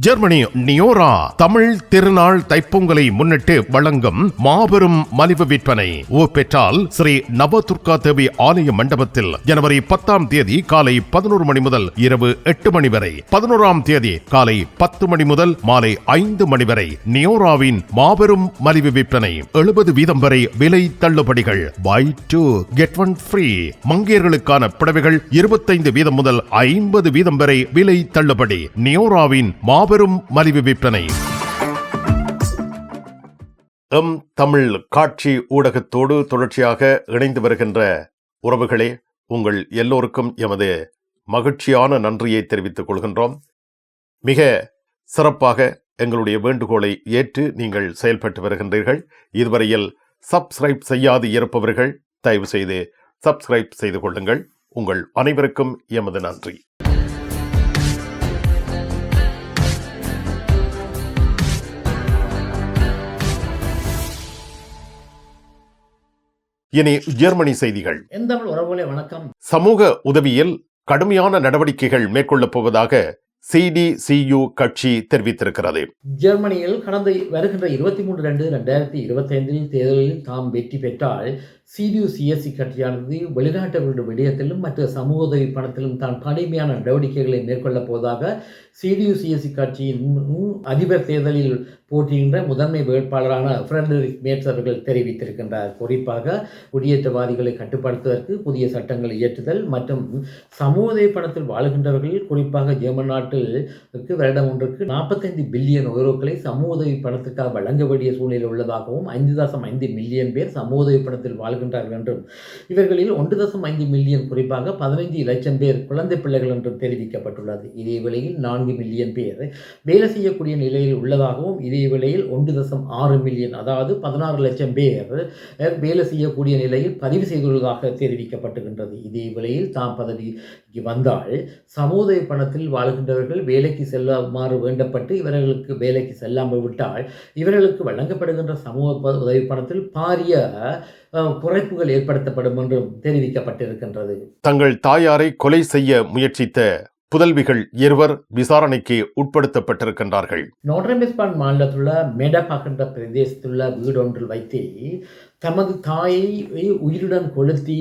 Germany நியோரா Tamil திருநாள் தைப்பொங்கலை முன்னிட்டு வழங்கும் மாபெரும் மலிவு விற்பனை பெற்றால் ஸ்ரீ நவதுர்கா தேவி ஆலய மண்டபத்தில் ஜனவரி 10 காலை 11 மணி முதல் இரவு 8 மணி வரை, 11 தேதி காலை 10 மணி முதல் மாலை 5 மணி வரை நியோராவின் மாபெரும் மலிவு விற்பனை. 70% வரை விலை தள்ளுபடிகள். Buy 2 get 1 free. மங்கையர்களுக்கான புடவைகள் 25% முதல் 50% வரை விலை தள்ளுபடி. நியோராவின் மாபெரும் மலிவு விற்பனை. தமிழ் காட்சி ஊடகத்தோடு தொடர்ச்சியாக இணைந்து வருகின்ற உறவுகளே, உங்கள் எல்லோருக்கும் எமது மகிழ்ச்சியான நன்றியை தெரிவித்துக் கொள்கின்றோம். மிக சிறப்பாக எங்களுடைய வேண்டுகோளை ஏற்று நீங்கள் செயல்பட்டு வருகின்றீர்கள். இதுவரையில் சப்ஸ்கிரைப் செய்யாது இருப்பவர்கள் தயவு செய்து சப்ஸ்கிரைப் செய்து கொள்ளுங்கள். உங்கள் அனைவருக்கும் எமது நன்றி. இனி ஜெர்மனி செய்திகள். வணக்கம். சமூக உதவியில் கடுமையான நடவடிக்கைகள் மேற்கொள்ளப் போவதாக CDCU கட்சி தெரிவித்திருக்கிறது. ஜெர்மனியில் வருகின்ற 23/2/2025 தேர்தலில் தாம் வெற்றி பெற்றால் CDU-CSU கட்சியானது வெளிநாட்டு விடயத்திலும் மற்ற சமூக உதவி பணத்திலும் தான் கடுமையான நடவடிக்கைகளை மேற்கொள்ளப் போவதாக CDU-CSU கட்சியின் அதிபர் தேர்தலில் போட்டியின்ற முதன்மை வேட்பாளரான ஃப்ரெடரிக் மேர்ஸ் அவர்கள் தெரிவித்திருக்கின்றார். குறிப்பாக குடியேற்றவாதிகளை கட்டுப்படுத்துவதற்கு புதிய சட்டங்களை இயற்றுதல் மற்றும் சமூக உதவி பணத்தில் வாழுகின்றவர்கள், குறிப்பாக ஜெர்மன் நாட்டிற்கு வருடம் ஒன்றுக்கு 45 பில்லியன் யூரோக்களை சமூக உதவி பணத்திற்காக வழங்க வேண்டிய சூழ்நிலை உள்ளதாகவும் 5.5 மில்லியன் பேர் சமூக உதவி பணத்தில் வாழ்கின்றார்கள் என்றும், இவர்களில் 1.5 மில்லியன் குறிப்பாக 15 லட்சம் பேர் குழந்தை பிள்ளைகள் என்றும் தெரிவிக்கப்பட்டுள்ளது. இதே வேளையில் 4 மில்லியன் பேர் வேலை செய்யக்கூடிய நிலையில் உள்ளதாகவும், இதே வேளையில் 1.6 மில்லியன் அதாவது 16 லட்சம் பேர் வேலை செய்யக்கூடிய நிலையில் பதிவு செய்துள்ளதாக தெரிவிக்கப்பட்டுகின்றது. இதே வேளையில் தாம் பதவிக்கு வந்தால் சமூக உதவி பணத்தில் வாழ்கின்றவர்கள் வேலைக்கு செல்லுமாறு வேண்டப்பட்டு இவர்களுக்கு வேலைக்கு செல்லாமல் விட்டால் இவர்களுக்கு வழங்கப்படுகின்ற சமூக உதவி பணத்தில் பாரிய குறைப்புகள் ஏற்படுத்தப்படும் என்றும் தெரிவிக்கப்பட்டிருக்கின்றது. தங்கள் தாயாரை கொலை செய்ய முயற்சித்த புதல்விகள் 2 விசாரணைக்கு உட்படுத்தப்பட்டிருக்கின்றார்கள். நோட்ரம்பெஸ்பான் மாநிலத்துள்ள மெடபாகின்ற பிரதேசத்துள்ள வீடொன்றில் வைத்து தமது தாயை உயிருடன் கொளுத்தி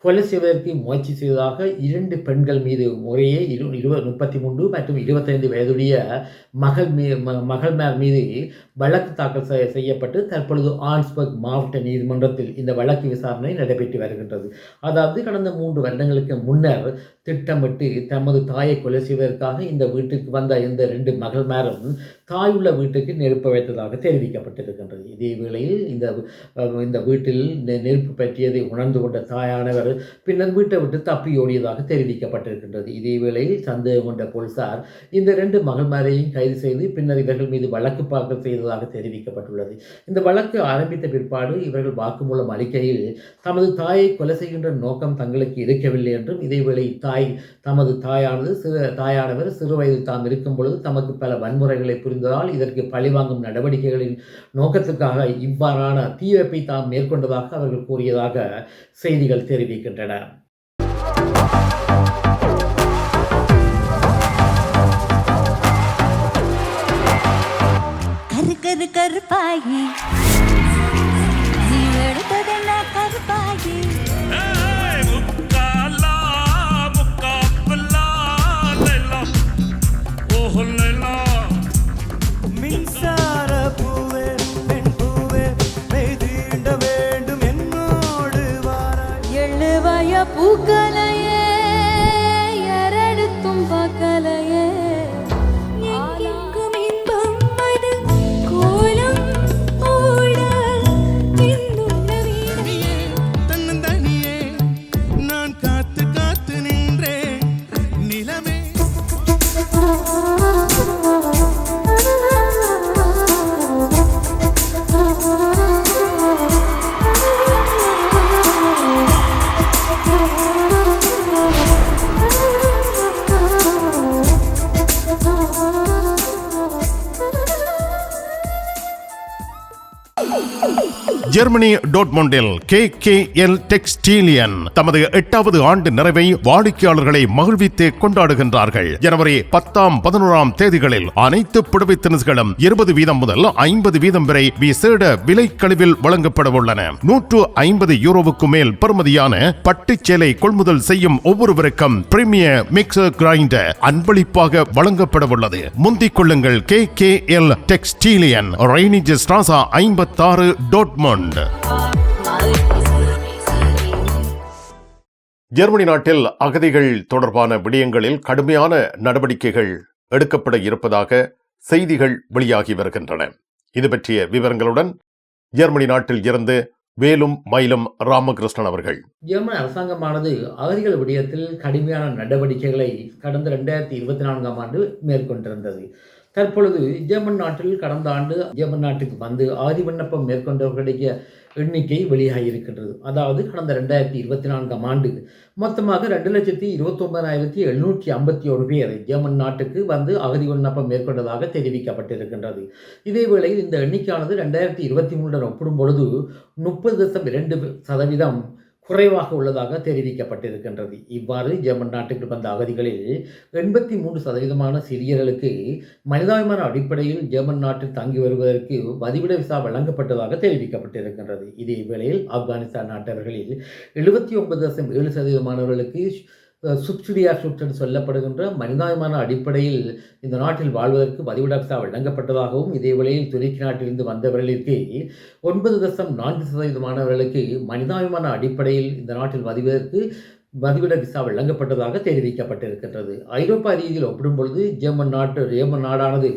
கொலை செய்வதற்கு முயற்சி செய்ததாக 2 பெண்கள் மீது முறையே 33 மற்றும் 25 வயதுடைய மகள் மீது வழக்கு தாக்கல் செய்யப்பட்டு தற்பொழுது ஆன்ஸ்பர்க் மாவட்ட நீதிமன்றத்தில் இந்த வழக்கு விசாரணை நடைபெற்று வருகின்றது. அதாவது கடந்த 3 வருடங்களுக்கு முன்னர் திட்டமிட்டு தமது தாயை கொலை செய்வதற்காக இந்த வீட்டுக்கு வந்த இந்த 2 மகள்மாரும் தாயுள்ள வீட்டுக்கு நெருப்பு வைத்ததாக தெரிவிக்கப்பட்டிருக்கின்றது. இதே வேளையில் இந்த வீட்டில் நெருப்பு பற்றியதை உணர்ந்து கொண்ட தாயானவர் பின்னர் வீட்டை விட்டு தப்பி ஓடியதாக தெரிவிக்கப்பட்டிருக்கின்றது. இதே வேளையில் சந்தேகம் கொண்ட போலீசார் இந்த 2 மகள்மாரையும் கைது செய்து பின்னர் இவர்கள் மீது வழக்கு தாக்கல் செய்ததாக தெரிவிக்கப்பட்டுள்ளது. இந்த வழக்கு ஆரம்பித்த பிற்பாடு இவர்கள் வாக்குமூலம் அளிக்கையில் தமது தாயை கொலை செய்கின்ற நோக்கம் தங்களுக்கு இருக்கவில்லை என்றும், இதேவேளை தமது தாயானவர் சிறு வயதில் தாம் இருக்கும் பொழுது தமக்கு பல வன்முறைகளை புரிந்ததால் இதற்கு பழிவாங்கும் நடவடிக்கைகளின் நோக்கத்துக்காக இவ்வாறான தீவைப்பை தாம் மேற்கொண்டதாக அவர்கள் கூறியதாக செய்திகள் தெரிவிக்கின்றன. கருப்பாகி கருப்பாகி மின்சார பூவே பெண் பூவே மெய்தீண்ட வேண்டும் என்னோடு வாராய். எழுவய பூக்கலையே யாரெடுத்தும் பார்க்கலையே எங்கும் இன்பம் அது கோலம் ஓட ஜெர்மனி டோட்மொண்டில் KKL டெக்ஸ்டீலியன் தமது 8வது ஆண்டு நிறைவை வாடிக்கையாளர்களை மகிழ்வித்து கொண்டாடுகின்றார்கள். ஜனவரி 10, 11 தேதிகளில் அனைத்து புடவை திணுசுகளும் 20% முதல் 50% வரை விசேட விலை கழிவில் வழங்கப்பட உள்ளன. 150 யூரோவுக்கு மேல் பெறுமதியான பட்டுச் சேலை கொள்முதல் செய்யும் ஒவ்வொருவருக்கும் பிரீமியர் மிக்சர் கிரைண்டர் அன்பளிப்பாக வழங்கப்பட உள்ளது. முந்திக் கொள்ளுங்கள். KKL டெக்ஸ்டீலியன், ரைனிஜ் ஸ்ட்ராசா 56, டோட்மொண்ட். ஜெர்மனி நாட்டில் அகதிகள் தொடர்பான விடயங்களில் கடுமையான நடவடிக்கைகள் எடுக்கப்பட இருப்பதாக செய்திகள் வெளியாகி வருகின்றன. இது பற்றிய விவரங்களுடன் ஜெர்மனி நாட்டில் இருந்து வேலும் மயிலும் ராமகிருஷ்ணன் அவர்கள். ஜெர்மன் அரசாங்கமானது அகதிகள் விடயத்தில் கடுமையான நடவடிக்கைகளை கடந்த 2024 ஆண்டு மேற்கொண்டிருந்தது. தற்பொழுது ஜெர்மன் நாட்டில் கடந்த ஆண்டு ஜெர்மன் நாட்டுக்கு வந்து ஆதி விண்ணப்பம் மேற்கொண்டவர்களுடைய எண்ணிக்கை வெளியாகியிருக்கின்றது. அதாவது கடந்த 2024 ஆண்டு மொத்தமாக 2,29,751 பேர் ஜெர்மன் நாட்டுக்கு வந்து அகதி விண்ணப்பம் மேற்கொண்டதாக தெரிவிக்கப்பட்டிருக்கின்றது. இதேவேளையில் இந்த எண்ணிக்கையானது 2023 ஒப்பிடும் பொழுது 30.2% குறைவாக உள்ளதாக தெரிவிக்கப்பட்டிருக்கின்றது. இவ்வாறு ஜெர்மன் நாட்டுக்கு வந்த அகதிகளில் 83% சிரியர்களுக்கு மனிதாபிமான அடிப்படையில் ஜெர்மன் நாட்டில் தங்கி வருவதற்கு வதிவிட விசா வழங்கப்பட்டதாக தெரிவிக்கப்பட்டிருக்கின்றது. இதே வேளையில் ஆப்கானிஸ்தான் நாட்டவர்களில் 79.7% சுப்சிடியார் சுற்று சொல்லப்படுகின்ற மனிதாபிமான அடிப்படையில் இந்த நாட்டில் வாழ்வதற்கு வதிவிட விசா வழங்கப்பட்டதாகவும், இதே வேளையில் துருக்கி நாட்டிலிருந்து வந்தவர்களுக்கு 9.4% மனிதாபிமான அடிப்படையில் இந்த நாட்டில் வதிவிட விசா வழங்கப்பட்டதாக தெரிவிக்கப்பட்டிருக்கின்றது. ஐரோப்பா ரீதியில் ஒப்பிடும் பொழுது ஜெர்மன் நாடானது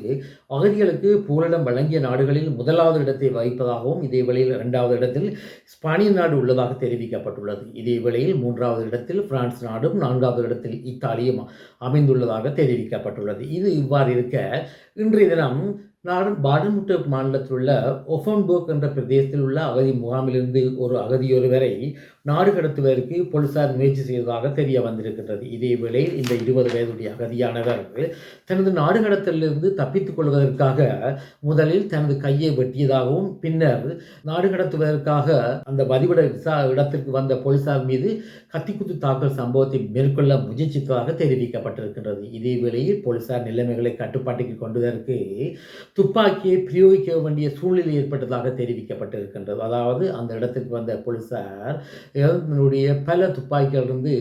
அகதிகளுக்கு புகலிடம் வழங்கிய நாடுகளில் 1வது இடத்தை வகிப்பதாகவும், இதே வேளையில் 2வது இடத்தில் ஸ்பானிய நாடு உள்ளதாக தெரிவிக்கப்பட்டுள்ளது. இதே வேளையில் 3வது இடத்தில் பிரான்ஸ் நாடும் 4வது இடத்தில் இத்தாலியும் அமைந்துள்ளதாக தெரிவிக்கப்பட்டுள்ளது. இது இவ்வாறு இருக்க இன்றைய தினம் பாடன்-württemberg மாநிலத்தில் உள்ள ஒஃபன்பர்க் என்ற பிரதேசத்தில் உள்ள அகதி முகாமிலிருந்து ஒரு அகதியொருவரை நாடு கடத்துவதற்கு போலீசார் முயற்சி செய்ததாக தெரிய வந்திருக்கின்றது. இதே வேளையில் இந்த 20 வயதுடைய அகதியானவர் தனது நாடு கடத்தலிலிருந்து தப்பித்துக் கொள்வதற்காக முதலில் தனது கையை வெட்டியதாகவும், பின்னர் நாடு கடத்துவதற்காக அந்த வதிவிட விசா இடத்திற்கு வந்த போலீசார் மீது கத்திக்குத்து தாக்கல் சம்பவத்தை மேற்கொள்ள முயற்சித்ததாக தெரிவிக்கப்பட்டிருக்கின்றது. இதே வேளையில் போலீசார் நிலைமைகளை கட்டுப்பாட்டுக்கு கொண்டுவதற்கு துப்பாக்கியை பிரயோகிக்க வேண்டிய சூழ்நிலை ஏற்பட்டதாக தெரிவிக்கப்பட்டிருக்கின்றது. அதாவது அந்த இடத்துக்கு வந்த போலீசார் பல துப்பாக்கிகளிலிருந்து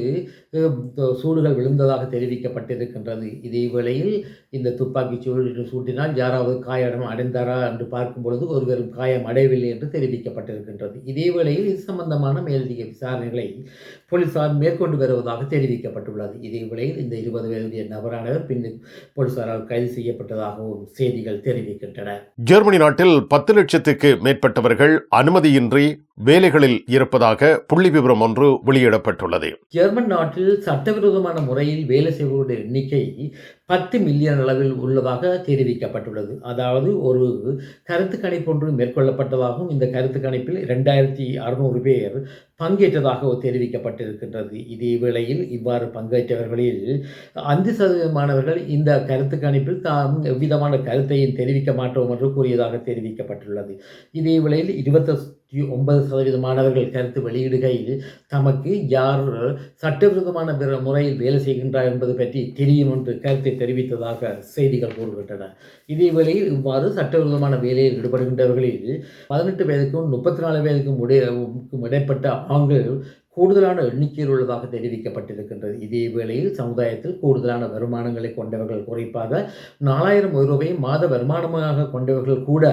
சூடுகள் விழுந்ததாக தெரிவிக்கப்பட்டிருக்கின்றது. இதே வேளையில் இந்த துப்பாக்கி சூட்டினால் யாராவது காயம் அடைந்தாரா என்று பார்க்கும் பொழுது ஒருவரும் காயம் அடையவில்லை என்று தெரிவிக்கப்பட்டிருக்கின்றது. இதே வேளையில் இது சம்பந்தமான மேலதிக விசாரணைகளை போலீசார் மேற்கொண்டு வருவதாக தெரிவிக்கப்பட்டுள்ளது. இதே வேளையில் இந்த 20 வயதுடைய நபரானவர் பின்னர் போலீசாரால் கைது செய்யப்பட்டதாகவும் செய்திகள் தெரிவிக்கின்றன. ஜெர்மனி நாட்டில் 10 லட்சத்துக்கு மேற்பட்டவர்கள் அனுமதியின்றி வேலைகளில் இருப்பதாக புள்ளி விவரம் ஒன்று வெளியிடப்பட்டுள்ளது. ஜெர்மன் நாட்டில் சட்டவிரோதமான முறையில் வேலை செய்பவர்களுடைய எண்ணிக்கை 10 மில்லியன் அளவில் உள்ளதாக தெரிவிக்கப்பட்டுள்ளது. அதாவது ஒரு கருத்து கணிப்பு ஒன்று மேற்கொள்ளப்பட்டதாகவும், இந்த கருத்து கணிப்பில் 2600 பேர் பங்கேற்றதாக தெரிவிக்கப்பட்டிருக்கின்றது. இதே வேளையில் இவ்வாறு பங்கேற்றவர்களில் 5% இந்த கருத்து கணிப்பில் தாம் எவ்விதமான கருத்தையும் தெரிவிக்க மாட்டோம் என்று கூறியதாக தெரிவிக்கப்பட்டுள்ளது. இதே வேளையில் 29% கருத்து வெளியிடுகையில் தமக்கு யார் சட்டவிரோதமான முறையில் வேலை செய்கின்றார் என்பது பற்றி தெரியும் என்று கருத்தை தெரிவித்ததாக செய்திகள் கூறுகின்றன. இதே வேளையில் இவ்வாறு சட்டவிரோதமான வேலையில் ஈடுபடுகின்றவர்களில் 18 வயதுக்கும் 34 வயதுக்கும் இடைப்பட்ட ஆண்கள் கூடுதலான எண்ணிக்கையில் உள்ளதாக தெரிவிக்கப்பட்டிருக்கின்றது. இதே வேளையில் சமுதாயத்தில் கூடுதலான வருமானங்களை கொண்டவர்கள், குறிப்பாக 4000 யூரோவை மாத வருமானமாக கொண்டவர்கள் கூட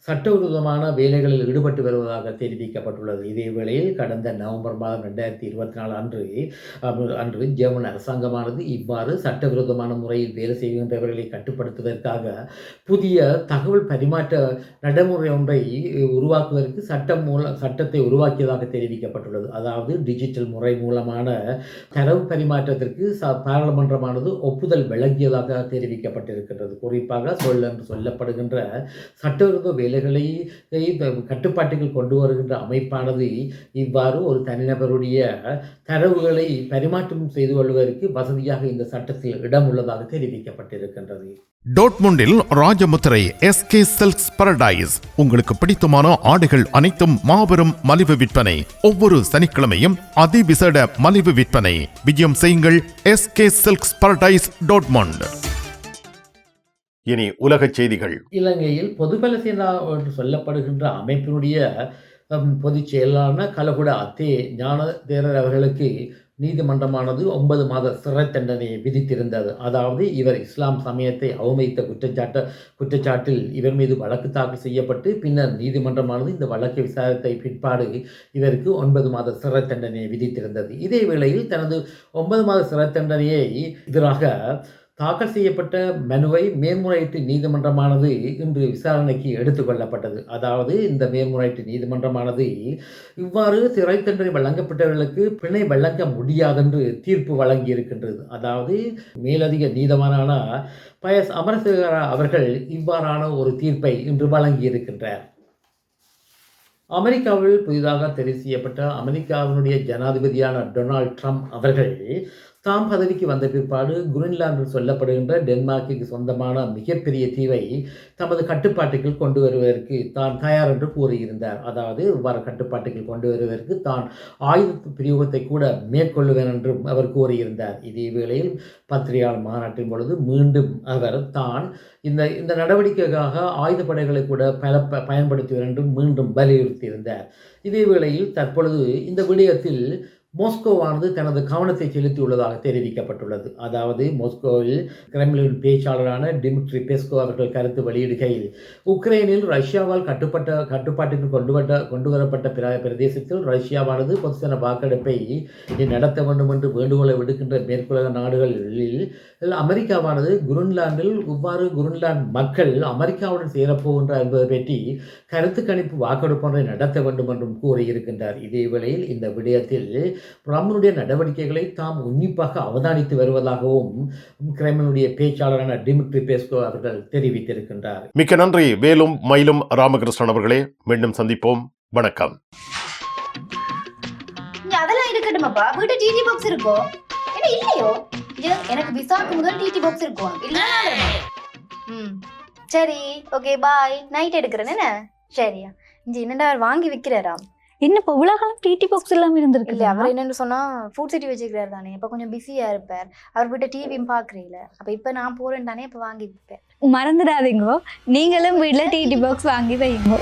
சட்டவிரோதமான வேலைகளில் ஈடுபட்டு வருவதாக தெரிவிக்கப்பட்டுள்ளது. இதே வேளையில் கடந்த நவம்பர் மாதம் 2024 அன்று ஜெர்மன் அரசாங்கமானது இவ்வாறு சட்டவிரோதமான முறையில் வேலை செய்கின்றவர்களை கட்டுப்படுத்துவதற்காக புதிய தகவல் பரிமாற்ற நடைமுறை ஒன்றை உருவாக்குவதற்கு சட்டத்தை உருவாக்கியதாக தெரிவிக்கப்பட்டுள்ளது. அதாவது டிஜிட்டல் முறை மூலமான தரவு பரிமாற்றத்திற்கு பாராளுமன்றமானது ஒப்புதல் வழங்கியதாக தெரிவிக்கப்பட்டிருக்கின்றது. குறிப்பாக என்று சொல்லப்படுகின்ற சட்டவிரோத வேலைகளை கட்டுப்பாட்டுகள் கொண்டு வருகின்ற அமைப்பானது இவ்வாறு ஒரு தனிநபருடைய தரவுகளை பரிமாற்றம் செய்து கொள்வதற்கு வசதியாக இந்த சட்டத்தில் இடம் உள்ளதாக தெரிவிக்கப்பட்டிருக்கின்றது. டோட்முண்டில் ராஜமுத்திரை SK Silks Paradise உங்களுக்கு பிடித்தமான ஆடைகள் அனைத்தும் மாபெரும் மலிவு விற்பனை. ஒவ்வொரு சனிக்கிழமையும் அதிவிசேட மலிவு விற்பனை. விஜயம் செய்யுங்கள் SK Silks Paradise டோட்முண்ட். இனி உலகச் செய்திகள். இலங்கையில் பொதுபல சேனா என்று சொல்லப்படுகின்ற அமைப்பினுடைய பொதுச் செயலாளரான கலகுட அத்தே ஞானதேரர் அவர்களுக்கு நீதிமன்றமானது 9 மாத சிறை தண்டனையை விதித்திருந்தது. அதாவது இவர் இஸ்லாம் சமயத்தை அவமதித்த குற்றச்சாட்டில் இவர் மீது வழக்கு தாக்கல் செய்யப்பட்டு பின்னர் நீதிமன்றமானது இந்த வழக்கை விசாரித்த பிற்பாடு இவருக்கு 9 மாத சிறை தண்டனையை விதித்திருந்தது. இதே வேளையில் தனது 9 மாத சிறை தண்டனையை எதிராக தாக்கல் செய்யப்பட்ட மனுவை மேல்முறையீட்டு நீதிமன்றமானது இன்று விசாரணைக்கு எடுத்துக்கொள்ளப்பட்டது. அதாவது இந்த மேல்முறையீட்டு நீதிமன்றமானது இவ்வாறு சிறை தண்டனை வழங்கப்பட்டவர்களுக்கு பிணை வழங்க முடியாதென்று தீர்ப்பு வழங்கி இருக்கின்றது. அதாவது மேலதிக நீதிமன்றான பயஸ் அமரசேகர அவர்கள் இவ்வாறான ஒரு தீர்ப்பை இன்று வழங்கியிருக்கின்றார். அமெரிக்காவில் புதிதாக தெரிவு செய்யப்பட்ட அமெரிக்காவினுடைய ஜனாதிபதியான டொனால்ட் ட்ரம்ப் அவர்கள் தாம் பதவிக்கு வந்த பிற்பாடு குரீன்லாந்து சொல்லப்படுகின்ற டென்மார்க்குக்கு சொந்தமான மிகப்பெரிய தீவை தமது கட்டுப்பாட்டுக்குள் கொண்டு வருவதற்கு தான் தயார் என்று கூறியிருந்தார். அதாவது இவ்வாறு கட்டுப்பாட்டுக்குள் கொண்டு வருவதற்கு தான் ஆயுத பிரயோகத்தை கூட மேற்கொள்ளுவேன் என்றும் அவர் கூறியிருந்தார். இதே வேளையில் பத்திரிகையாளர் மாநாட்டின் பொழுது மீண்டும் அவர் தான் இந்த நடவடிக்கைக்காக ஆயுதப்படைகளை கூட பயன்படுத்துவார் என்றும் மீண்டும் வலியுறுத்தியிருந்தார். இதே வேளையில் தற்பொழுது இந்த விடயத்தில் மாஸ்கோவானது தனது கவனத்தை செலுத்தியுள்ளதாக தெரிவிக்கப்பட்டுள்ளது. அதாவது மாஸ்கோவில் கிரெம்ளின் பேச்சாளரான டிமிட்ரி பெஸ்கோ அவர்கள் கருத்து வெளியிடுகையில் உக்ரைனில் ரஷ்யாவால் கட்டுப்பாட்டுக்கு கொண்டு வரப்பட்ட பிரதேசத்தில் ரஷ்யாவானது பொதுசன வாக்கெடுப்பை நடத்த வேண்டும் என்று வேண்டுகோளை விடுக்கின்ற மேற்குலக நாடுகளில் அமெரிக்காவானது குரீன்லாந்தில் இவ்வாறு குரீன்லாந்து மக்கள் அமெரிக்காவுடன் சேரப்போகின்றார் என்பதை பற்றி கருத்து கணிப்பு வாக்கெடுப்பு ஒன்றை நடத்த வேண்டும் என்றும் கூறியிருக்கின்றார். இதே வேளையில் இந்த விடயத்தில் ட்ரம்புடைய நடவடிக்கைகளை தாம் உன்னிப்பாக அவதானித்து வருவதாகவும் கிரெம்ளினுடைய பேச்சாளரான டிமிட்ரி பெஸ்கோ அவர்கள் தெரிவித்திருக்கின்றார். மிக்க நன்றி வேலும் மயிலும் ராமகிருஷ்ணன் அவர்களே. மீண்டும் சந்திப்போம். வணக்கம். அதெல்லாம் இருக்கட்டுமாப்பா, வீட்டு டிடி பாக்ஸ் இருக்கோ என்ன இல்லையோ? எனக்கு விசாக்கு முதல் டிடி பாக்ஸ் இருக்கும் இல்ல? சரி, ஓகே, பாய். நைட் எடுக்கிறேன் என்ன? சரியா? இங்க என்னடா வாங்கி விற்கிறாராம்? என்ன இப்போ உலகம் டிடி பாக்ஸ் எல்லாம் இருந்திருக்கு இல்ல, அவர் என்னன்னு சொன்னா ஃபுட் சிட்டி வச்சுக்கிறாரு தானே, இப்ப கொஞ்சம் பிஸியா இருப்பார். அவர் வீட்டை டிவியும் பாக்குறீங்கள, அப்ப இப்ப நான் போறேன் தானே, இப்ப வாங்கி விற்பேன். மறந்துடாதீங்கோ, நீங்களும் வீட்டுல டிடி பாக்ஸ் வாங்கி வைங்க.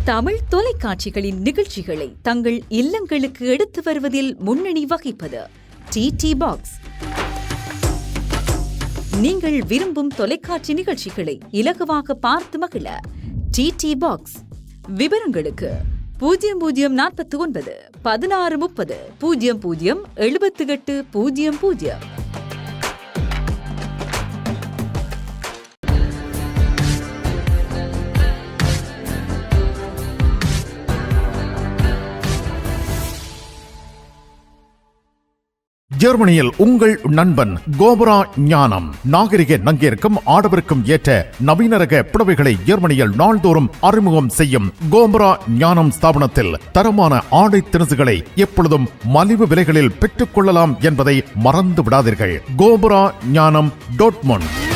தமிழ் தொலைக்காட்சிகளின் நிகழ்ச்சிகளை தங்கள் இல்லங்களுக்கு எடுத்து வருவதில் முன்னணி வகிப்பது டிடி பாக்ஸ். நீங்கள் விரும்பும் தொலைக்காட்சி நிகழ்ச்சிகளை இலகுவாக பார்த்து மகிழ டிடி பாக்ஸ். விவரங்களுக்கு 0049 1630 00 78 00. ஜெர்மனியில் உங்கள் நண்பன் கோபரா ஞானம். நாகரிக நங்கிற்கும் ஆடவருக்கும் ஏற்ற நவீன ரக புடவைகளை ஜெர்மனியில் நாள்தோறும் அறிமுகம் செய்யும் கோபரா ஞானம் ஸ்தாபனத்தில் தரமான ஆடை திணுசுகளை எப்பொழுதும் மலிவு விலைகளில் பெற்றுக் கொள்ளலாம் என்பதை மறந்து விடாதீர்கள். கோபரா ஞானம் டோட்முண்ட்.